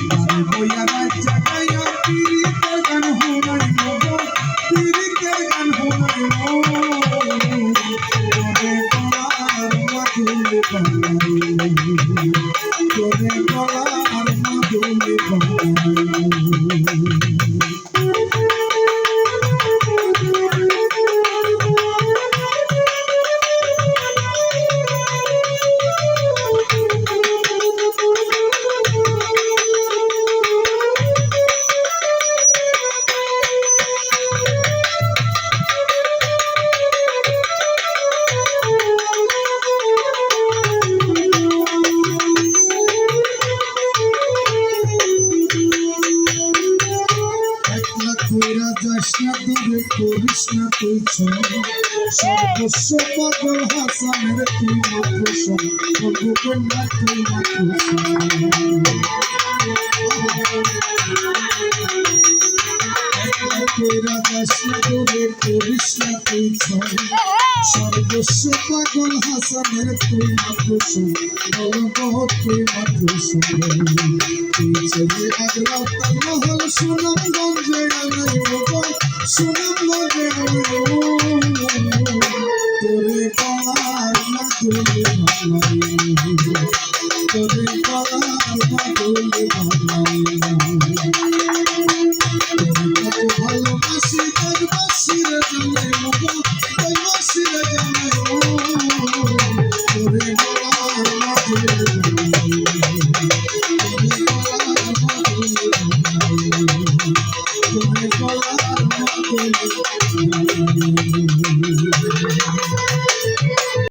বারে বইয়া বাচ্চা গাইয়া পীড়িতের গান হুনাই মগো পীড়িতের গান হুনাই তোরে গলার মাধুলে বানাই তোরে গলার মাধুলে বানাই কইরা যাস না দূরে করিস না তুই সর্বস্ব পাগল হাসানের তুই মাত্র সর্বকন্যা তুই মাত্র কইরা যাস না দূরে করিস না তুই সর্বস্ব পাগল হাসানের তুই মাত্র বলবহ তুই মাত্র তুই ছেলে আগলা তার মহল সুনামগঞ্জে আনাই সুনামগঞ্জে তোরে গলার মাধুলে ভালাই তোরে গলার মাধুলে ভালাই তোরে কত ভালোবাসি ভালোবাসি রে জানে